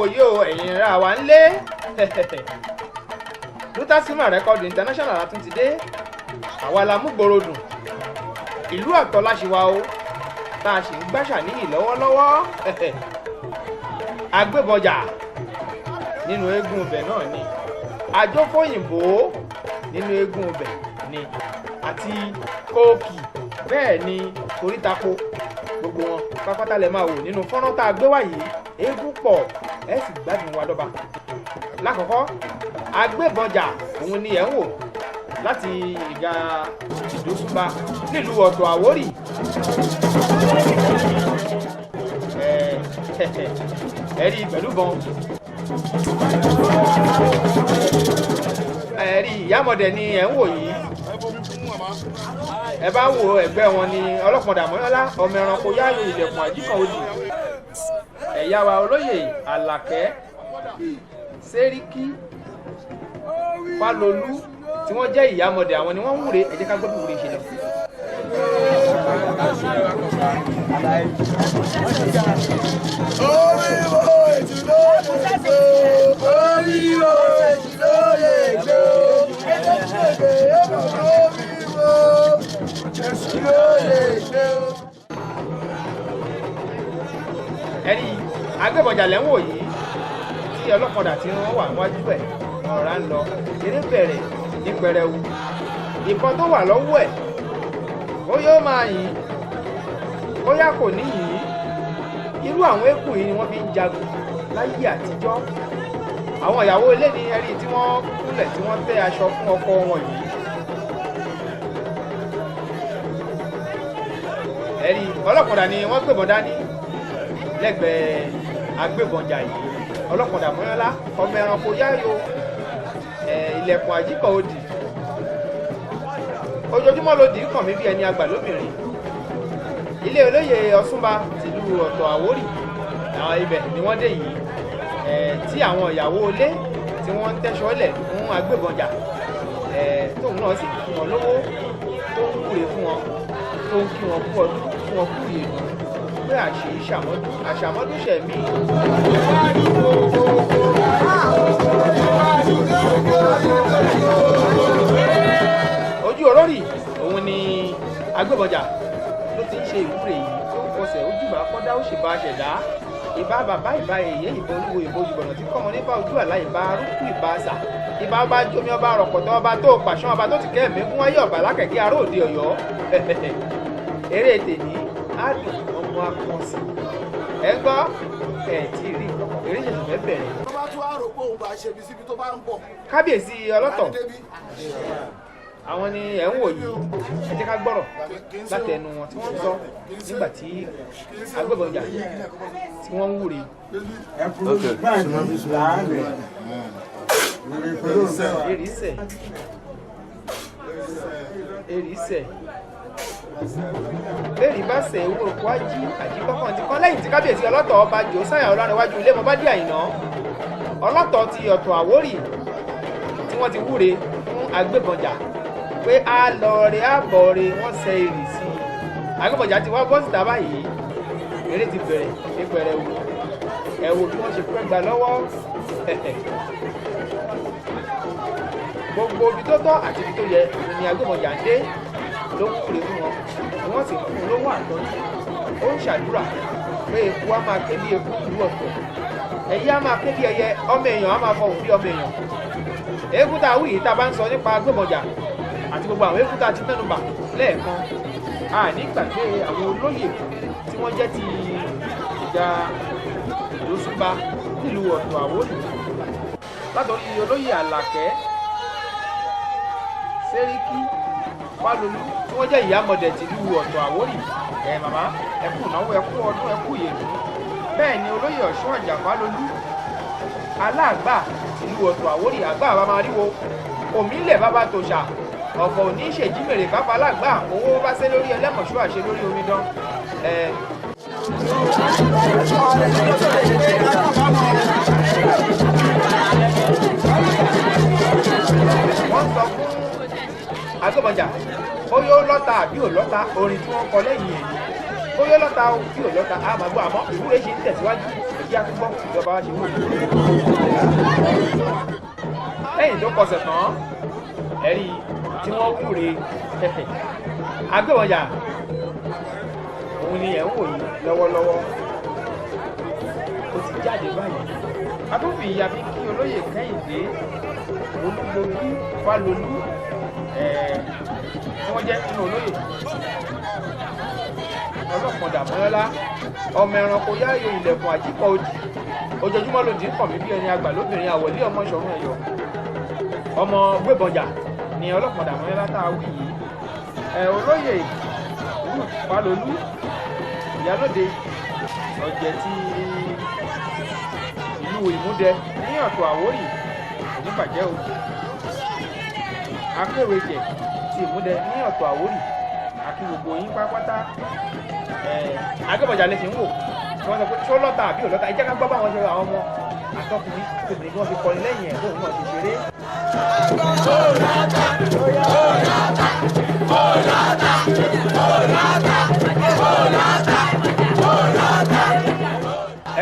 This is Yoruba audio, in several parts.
wòye o ẹ̀yin ra wa ń lé Lutasima Record International la tún ti dé àwa la mú gbòòrò dùn ìlú Ọ̀tọ̀ la ṣì wà o tá a sì ń gbàṣà níyì lọ́wọ́lọ́wọ́ agbébọjà nínú eégún ibẹ̀ náà ni àjọfòyìnbó nínú eégún ibẹ̀ ni àti kóòkì bẹ́ẹ̀ ni orítapo gbogbo wọn pápátá lẹ máa wò nínú fọ́nrán tá a gbé wá yìí eégún pọ̀ ẹ sì gbádùn wa dọ́ba. lákọ̀ọ́kọ́ agbébọjà òun ni ẹ̀ ń wò láti ìgà ìdósúnba nílùú Ọ̀tọ̀ Àwórì. ẹ rí pẹ̀lú bọn ẹ rí ìyámọ̀dẹ̀ ni ẹ̀ ń wò yìí ẹ bá wo ẹgbẹ́ wọn ni ọlọ́pàá mọ́yọ́lá ọmọ ẹranko yáyò ilẹ̀kùn àjíkàn òdì ẹ̀yà wa olóyè Àlàkẹ́ Sẹ́ríkì Fálolú tí wọ́n jẹ́ ìyámọ̀dẹ̀ àwọn ni wọ́n ń wúre ẹ jẹ́ ká gbọ́dọ̀ wúre ṣe lọ. ẹ̀rí agbébọjà lẹ́ ń wò yìí tí ọlọ́kadà tí wọ́n wà wájú ẹ̀ ọ̀rá ń lọ eré bẹ̀rẹ̀ ní pẹrẹwu ìbọn tó wà lọ́wọ́ ẹ̀ ó yóò máa yìn bóyá kò ní yìn irú àwọn eékún yìí ni wọ́n fi ń jagun láyé àtijọ́ àwọn ìyàwó ilé ní ẹ̀rí tí wọ́n kúnlẹ̀ tí wọ́n tẹ́ aṣọ fún ọkọ wọn yìí ẹ̀rí ọlọ́kadà ni wọ́n gbébọn dání lẹ́gbẹ̀ẹ́ agbébọnjà yìí ọlọ́kadà mọ́yọ́lá ọmọ ẹranko yáyò ilẹ̀kùn àjíkọ̀ òdì ojoojúmọ́ ló dì í kàn mí bí ẹni àgbà lóbìnrin ilé olóyè Ọ̀ṣúnba tìlú Ọ̀tọ̀ Àwórì àwọn ibẹ̀ ni wọ́n dé yìí tí àwọn ìyàwó ilé tí wọ́n ń tẹ́ṣọ́ lẹ̀ fún agbébọnjà tóun náà sì fún wọn lówó tó ń kúre fún wọn tó ń kí wọn kú ọdún fún wọn kú ìlú pé àṣàmọ́dún ṣẹ̀mí. ojú orórì òun ni agbébọjà ló ti ń ṣe ìwúre yìí tó ń fọsẹ̀ ojúbà kọ́dá ó sì bá ṣẹ̀dá ìbá bàbá ìbá èyí ìbọn olúwo ìbò ìbọ̀nà tí kọ́mọ nípa ojú àlá ìbá arúgbó ìbá àṣà ìbá ọba jomi ọba rọ̀pọ̀tọ́ ọba tó pàṣán ọba tó ti kẹ́ ẹ̀mí fún wáyé ọ̀bà lákẹ̀kẹ́ ará òde Ọ̀yọ́ eré tèmi adùn ọmọ akọ̀ọ̀sì ẹ gbọ́ ẹ tí rí eré ṣẹ̀ṣẹ̀ fẹ́ bẹ̀rẹ̀. tó bá tún àrò pé òun bá ṣe bí síbi tó bá ń bọ̀. kábíyèsí ọlọ́tọ̀ àwọn ni ẹ̀ ń wò yìí ẹ jẹ́ ká gbọ́rọ̀ láti ẹnu wọn tí wọ́n ń sọ nígbà tí agbébọnjà tí wọ́n ń wúre. erisẹ̀ lẹ́rìí bá sẹ̀ ewúro kó á jí àjíkọ́kàn ti kán lẹ́yìn tí kábíyèsí ọlọ́tọ̀ ọba Jòsáyà Ọlárẹ̀wájú ilé mọ́ bá dí Àyìnà ọlọ́tọ̀ ti Ọ̀tọ̀ Àwórì tí wọ́n ti wúre fún agbébọnjà pé a lọ rẹ àbọ̀ rẹ wọ́n sẹ èrì sí i agbébọnjà ti wá bọ́ síta báyìí eré ti bẹ̀rẹ̀ ní pẹrẹwu ẹ wo bí wọ́n ṣe fẹ́ gbà lọ́wọ́ gbogbo ibi tó tọ́ àti ibi tó yẹ ni agbébọnjà ń dé ló ń kúre fún wọn ni wọ́n sì fún un lówó àtọ́jú ó ń ṣàdúrà pé eku á máa ké bí eku ìlú Ọ̀tọ̀ ẹyẹ á máa ké bí ẹyẹ ọmọ èèyàn á máa fọhùn bí ọmọ èèyàn eégún tá a wí yìí tá a bá ń sọ nípa agbébọnjà àti gbogbo àwọn eégún tá a ti mẹ́nubà lẹ́ẹ̀kan a ní gbàgbé àwọn olóyè tí wọ́n jẹ́ ti ìjà Ìdósúnba nílùú Ọ̀tọ̀ Àwórì látọ̀rí olóyè Àlàkẹ́ Sẹ́ríkì Fálolú tí wọ́n jẹ́ ìyámọ̀dẹ̀ tìlú Ọ̀tọ̀ Àwórì màmá ẹ kú ìnáwó ẹ kú ọdún ẹ kú ìyèdú bẹ́ẹ̀ ni olóyè Ọ̀ṣun Ọ̀jà Fálolú aláàgbà tìlú Ọ̀tọ̀ Àwórì àgbà bàbá ríwo òmílẹ̀ bàbá tòṣà ọ̀fọ̀ òní ṣèjímèrè kápá aláàgbà owó bá sé lórí ẹlẹ́mọ̀ṣú àṣẹ lórí omidan wọ́n sọ fún agbébọnjà ó yóò lọ́ta àbí ò lọ́ta orin tí wọ́n kọ lẹ́yìn èyí ó yóò lọ́ta bí ò lọ́ta á máa gbọ́ àmọ́ ìwúre ṣe ń tẹ̀síwájú. ẹjẹ́ àtúgbọ́ ìjọba wa ṣe wò. lẹ́yìn tó kọsẹ̀ tán ẹ̀rí tí wọ́n wúre agbébọnjà òun ni ẹ̀ ń wò yìí lọ́wọ́lọ́wọ́ ó ti jáde báyìí atúnfi ìyàbí kí olóyè Kẹ́hìndé Olúgbòbí Fálolú tí wọ́n jẹ́ nínú olóyè ọlọ́pàá Dàmọ́lá ọmọ ẹranko yáyò ilẹ̀kùn àjíkọ̀ òdì ojoojúmọ́ lòdì ń kàn mí bí ẹni àgbà lóbìnrin àwọ̀lé ọmọ ìṣọ̀run ẹ̀yọ́ ọmọ gbébọnjà ni ọlọ́pàá Dàmọ́lá tá a wí yìí olóyè Fálolú ìyálóde ọ̀jẹ̀ ti ìlú Ìmúdẹ ní ọ̀tọ̀ Àwórì oníbàjẹ́ o akéwèjẹ ti Ìmúdẹ ní ọ̀tọ̀ Àwórì àti gbogbo yín pápátá agbébọnjà lè fi ń wò tí wọ́n sọ pé ṣó lọ́ta àbí òlọ́ta ẹ jẹ́ ká gbọ́ bá wọn ṣe àwọn ọmọ àtọkùnrin tóbìnrin tí wọ́n fi kọrin lẹ́yìn ẹ̀ lóun náà ti ṣeré.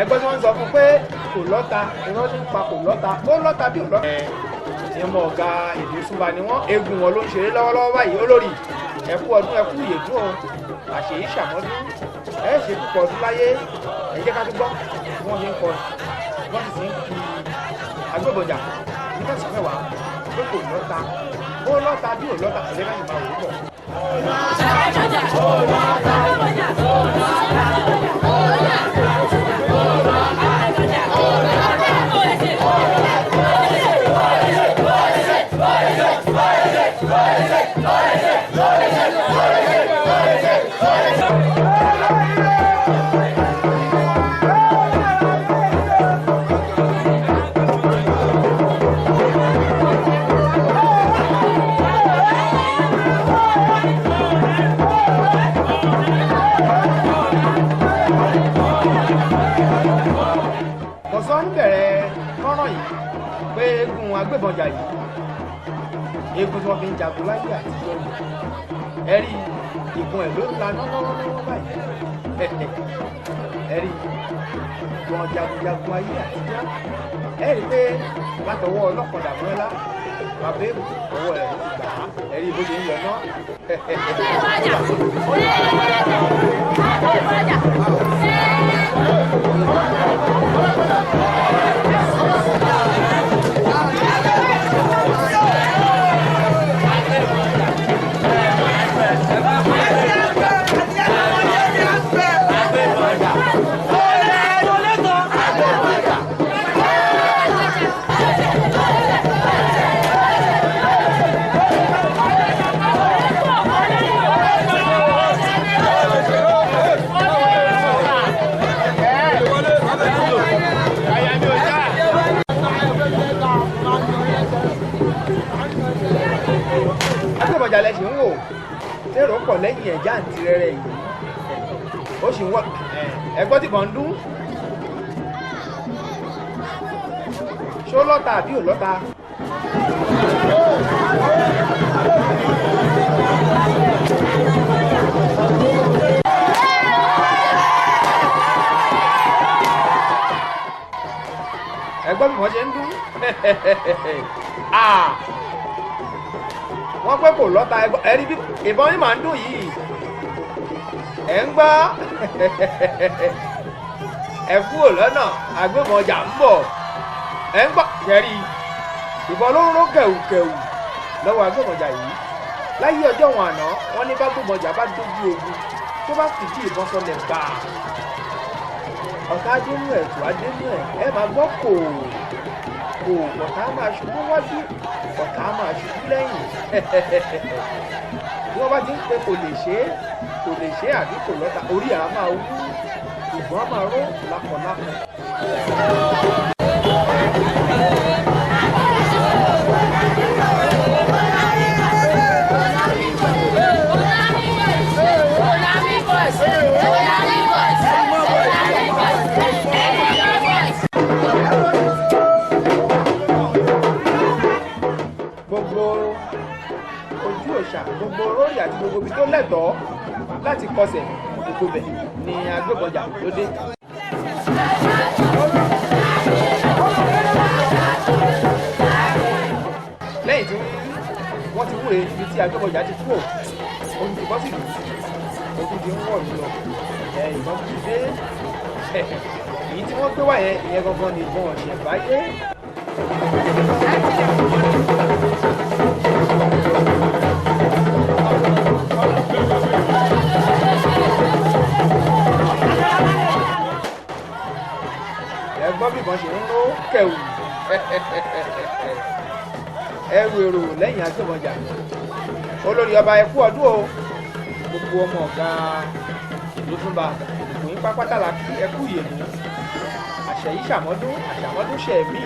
ẹgbẹ́ tí wọ́n ń sọ fún pé kò lọ́ta irọ́ nípa kò lọ́ta ó lọ́ta bí òlọ́ta. ìmọ̀ ọ̀gá èdè Súnba ni wọ́n eégún wọn ló ń ṣeré lọ́wọ́lọ́wọ́ báyìí olórí ẹkú ọdún ẹkú ìyèdún o àṣèyí ṣàmọ́dún ẹ ṣe púpọ̀ ọdún láyé ẹ jẹ́ ká tó gbọ́ bí wọ́n ṣe ń kọ wọ́n sì ń fi agbébọnjà ní mẹ́sàn-án mẹ́wàá pé kò lọ́ta ó lọ́ta bí ò lọ́ta ẹ̀jẹ̀ ká sì máa wò ó bọ̀. Agbébọnjà yìí eégún tí wọ́n fi ń jagun láyé àtijọ́ yìí ẹ rí ìbọn ẹ̀ ló ń laná lọ́wọ́lọ́wọ́ báyìí ẹ rí ìbọn jagunjagun ayé àtijọ́ ẹ rí pé látọwọ́ ọlọ́pàá Dàmọ́lá bàbá èbù ọwọ́ ẹ̀ ló ti gbà á ẹ rí bó ṣe ń lọ ná. Agbébọnjà lẹ ṣì ń wò tèrò pọ̀ lẹ́yìn ẹ̀já àti rẹ̀rẹ̀ yìí ó sì ń wọ́ ẹgbọ́n tí kàn ń dún ṣó lọ́ta àbí ò lọ́ta. ẹgbọ́n bí wọ́n ṣe ń dún wọ́n pé kò lọ́ta ẹ̀rí bí ìbọn yìí máa ń dùn yìí ẹ̀ ń gbọ́ ẹ kúrò lọ́nà agbébọnjà ń bọ̀ ẹ̀ ń gbọ́ jẹ́rí ìbọn ló ń ró kẹ̀wùkẹ̀wù lọ́wọ́ agbébọnjà yìí láyé ọjọ́ wọn àná wọ́n ní bágbébọnjà bá dójú ogun tó bá fìdí ìbọn sọlẹ̀ gbà ọ̀tá adénú ẹ̀ tó adénú ẹ̀ máa gbọ́ kò ọ̀tá máa ṣubú wájú ọ̀tá máa ṣubú lẹ́yìn bí wọ́n bá ti ń pe kò lè ṣe àbí kò lọ́ta orí àá máa wú ìbọn á máa ró lápọ̀lápọ̀. Gbogbo orí àti gbogbo ibi tó lẹ́tọ̀ọ́ láti kọsẹ̀ gbogbo bẹ̀ ni agbébọnjà ló dé. lẹ́yìn tí wọ́n ti wúre ibi tí Agbẹ́bọjà ti kúrò ohun ti bọ́ sí ìlú ojú ti ń wọ̀ yìí lọ ìbọn ti dé èyí tí wọ́n gbé wá yẹn ìyẹn gangan ni ìbọn ọ̀sẹ̀ báyé. ẹ̀gbọ́n bí ìbọn ṣe ń lọ kẹ̀wù ẹrù èrò lẹ́yìn Agbẹ́bọjà olórí ọba ẹkú ọdún o gbogbo ọmọ ọ̀gá ìlú Túnba ìpín pápátá la kí ẹkú ìyèmí àṣẹyí ṣàmọ́dún àṣàmọ́dún ṣẹ̀mí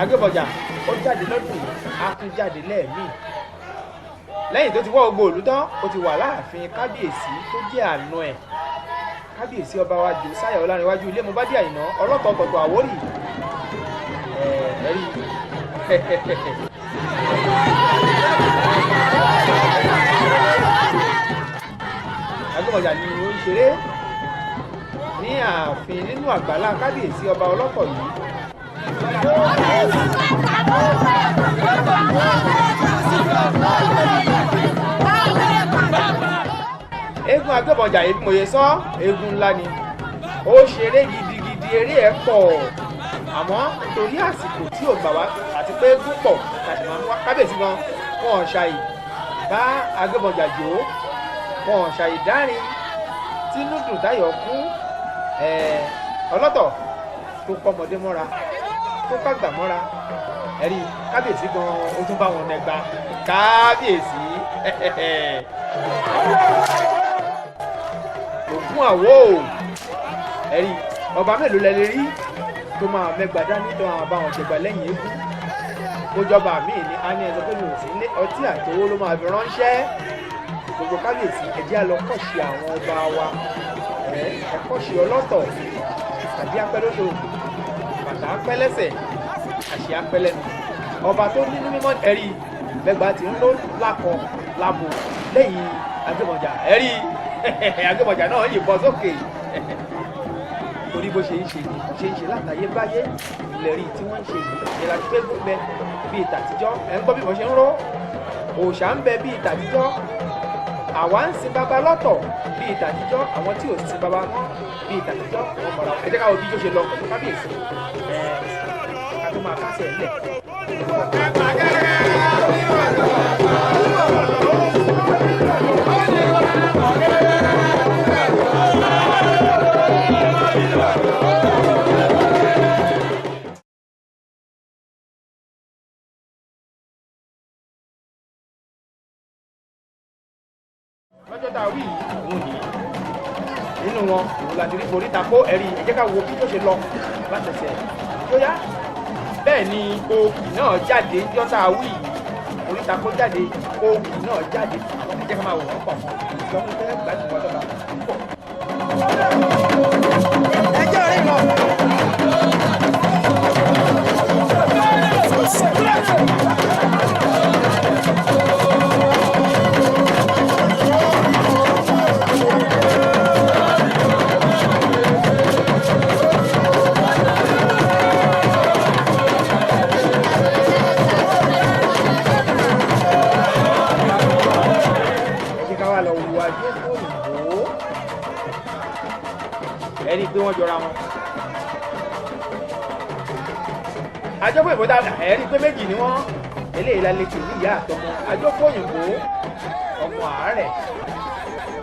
Agbẹ́bọjà ó jáde lọ́dún á tún jáde lẹ́ẹ̀mí lẹ́yìn tó ti wọ́ gbogbo òlú tán ó ti wà láàfin kábíyèsí tó jẹ́ àna ẹ̀ kábíyèsí ọba wa Jòsáyà Ọlárẹ̀wájú ilé Mọ́bádé Àyìnà ọlọ́tọ̀ọ̀tọ̀ Àwórì ẹ̀rí Agbẹ́bọjà ni ó ń ṣeré ní ààfin nínú àgbàlá kábíyèsí ọba ọlọ́tọ̀ yìí. Eégún Agbẹ́bọjà yìí mo yẹ sọ eégún ńlá ni ó ṣeré gidigidi eré ẹ̀ pọ̀ àmọ́ torí àsìkò tí ò gbà wá àti pé eégún pọ̀ kábíyèsí gan wọn ò ṣàì bá Agbẹ́bọjà jó wọn ò ṣàì dárin tí núdùn táyọ̀ kún ọlọ́tọ̀ tó pọ́mọdé mọ́ra tó kágbà mọ́ra ẹ̀rí kábíyèsí gan ó tún bá wọn nẹgba kábíyèsí ògún àwò ẹ̀rí ọba mélòó lẹ lè rí tó máa mẹ́gbà dání tó máa bá wọn ṣẹgbà lẹ́yìn eégún kójọba míì ní á ní ẹsẹ pé mi ò sí ní ọtí àtowó ló máa fi ránṣẹ́ gbogbo kábíyèsí ẹjẹ́ àlọ́kọ̀ṣe àwọn ọba wa ẹ̀kọ́ṣe ọlọ́tọ̀ àbí apẹ́lódò bàtà apẹ́lẹ́sẹ̀ àṣẹ apẹ́lẹ́nu ọba tó nínú mímọ́ ẹ̀rí mẹ́gbà tí ń lò lákọ lábo lẹ́yìn Agbẹ́bọjà ẹ̀rí Agbẹ́bọjà náà yìnbọn sókè torí bó ṣe ń ṣe látàyé báyé ilẹ̀ rí tí wọ́n ń ṣe ìlera tí gbẹ́gbẹ́ bẹ bí ìtàtijọ́ ẹ̀ ń gbọ́ bí wọ́n ṣe ń ró òòṣà ń bẹ bí ìtàtijọ́ àwa ń sin baba lọ́tọ̀ bí ìtàtijọ́ àwọn tí ò sin baba mọ́ bí ìtàtijọ́ wọn mọ̀ra ẹ jẹ́ káwọn bí yóò ṣe lọ pẹ̀lú kábíyèsí ká tó máa kásẹ̀ ńlẹ̀. lọ́jọ́ tá a wí òun ní nínú wọn òun láti rí borí takó ẹ̀rí ẹ jẹ́ ká wo bí tó ṣe lọ látẹ̀sẹ̀ tó yá bẹ́ẹ̀ ni òkì náà jáde lọ́jọ́ tá a wí borí takó jáde òkì náà jáde ẹ jẹ́ ká máa wò wọ́n pọ̀ ìjọba fẹ́ gbàdúrà wọn lọ́ba pọ̀. ẹ jẹ́ orí lọ. ẹni pé wọ́n jọra wọn. àjọpọ̀ ìbò dáadáa ẹni pé méjì ni wọ́n eléyìí lálẹ́ tì ní ìyá àtọmọ àjọpọ̀ òyìnbó ọmọ àárẹ̀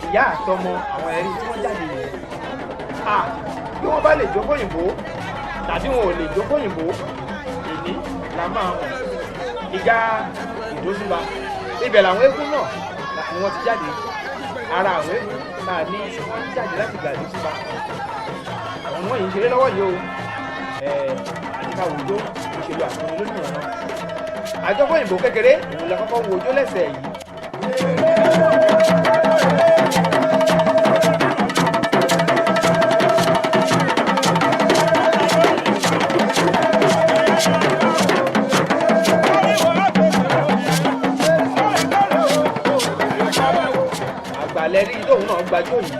ìyá àtọmọ àwọn ẹ̀rí tí wọ́n jáde yìí. bí wọ́n bá lè jókòó òyìnbó tàbí wọn ò lè jókòó òyìnbó èní la máa mọ̀ ìjà ìdósúnba ibẹ̀ làwọn eégún náà ni wọ́n ti jáde ara àwọn eégún náà ní wọ́n jáde láti gbà ìdósúnba àwọn ni wọ́n yìí ń ṣeré lọ́wọ́ yìí o àti ká wùdó ìṣèlú àtúnni lónìí ọ̀nà àjọpọ̀ òyìnbó kékeré òun la kọ́kọ́ wo ojó lẹ́sẹ̀ yìí. àgbàlẹ̀ rí tóun náà gbàjọ́ yìí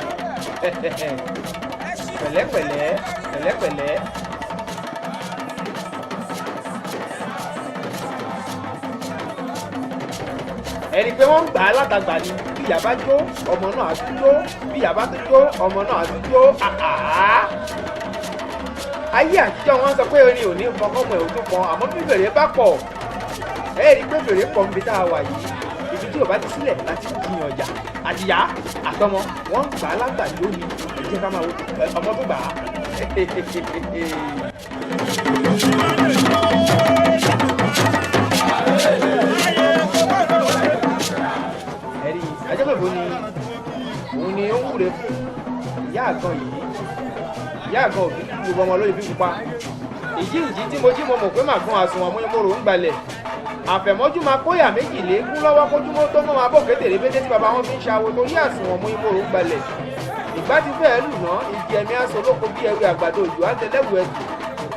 pẹ̀lẹ́pẹ̀lẹ́ pẹ̀lẹ́pẹ̀lẹ́. ẹni pé wọ́n ń gbà á látàgbà ni bí ìyá bá jó ọmọ náà á tún jó bí ìyá bá tún jó ọmọ náà á tún jó ayé àtijọ́ wọn sọ pé orin ò ní nǹkan kọ́mọ ẹ̀ ojú kan àmọ́ bí fèrè bá pọ̀ ẹ rí i pé fèrè pọ̀ níbi tá a wà yìí ibi tí ò bá ti sílẹ̀ láti jiyàn ọjà àtìyá àtọmọ wọn ń gbà á látà lónìí ẹ jẹ́ ká máa wo ọmọ tó gbà á. ẹ̀rí ajẹ́pẹ̀bọ ni òun ni ó ń wúre fún ìyá àgàn yìí ìyá àgàn òbí gbogbo ọmọ lórí bí pupa ìjíǹjí tí mo jí mo mọ̀ pé màá gan àsùnwọ̀n múyẹ́mọ́rò ń gbalẹ̀ àfẹ̀mọ́jú máa kóyà méjì léegun lọ́wọ́ kójúmọ́ tó mọ́ máa bọ̀ kékeré bété tí bàbá wọn fi ń ṣàwo torí àsùnwọ̀n múyẹ́mọ́rò ń gbalẹ̀ ìgbà tí fẹ́ẹ́ lù ná ìjì ẹ̀mí aṣọ olóko bí ẹrù àgbàdo òjò àtẹlẹ́wù ẹ̀dùn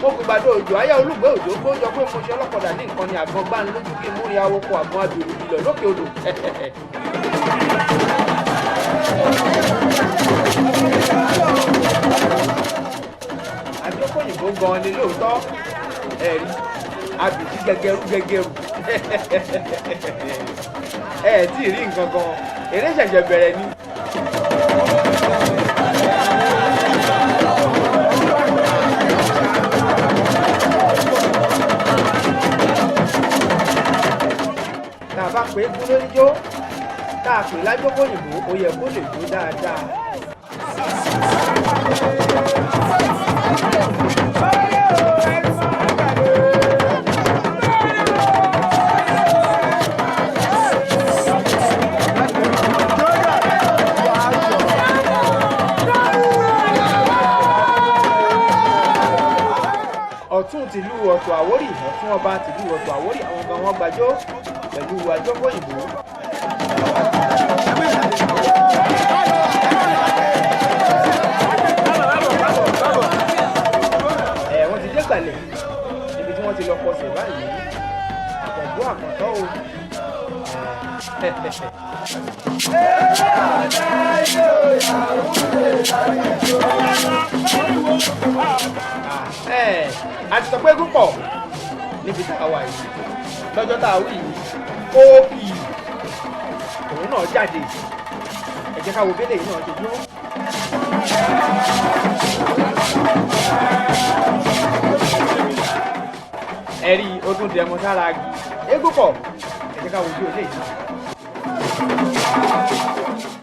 mo fi gbàdo òjò ayé olùgbé òjò gbójọ pé mo ṣe ọlọ́kọ̀dà ní nǹkan ni àgbọn gbá ń lójú kí n múrin awoko àgbọn adùn ìlọ lókè odò. àjọkọ̀yìnbó gan ni lóòótọ́ ẹ̀rí abìtí gẹ́gẹ́rú tí ì rí nǹkan kan eré ṣẹ̀ṣẹ̀ bẹ̀rẹ̀ ni. tá a bá pè é kú lóníjó tá a pè lájọkọ̀yìnbó ó yẹ kó lè jó dáadáa. ọ̀tún tìlú Ọ̀tọ̀ Àwórì ọ̀tún ọba tìlú Ọ̀tọ̀ Àwórì àwọn ọba wọn gbàjọ́ pẹ̀lú àjọkọ̀yìnbó. wọ́n ti dé gbàlẹ̀ níbi tí wọ́n ti lọ kọsẹ̀ báyìí àjàgbó àkàntọ́ o. a ti sọ pé púpọ̀ níbi tá a wà yìí lọ́jọ́ tá a wí yìí kóòkì òun náà jáde ẹ jẹ́ ká wo bẹ́lẹ̀ yìí náà ṣe dúró. ẹ̀rí o tún dẹ̀mọ́ sára agi eégún pọ̀ ẹ jẹ́ ká wo bí olè yìí.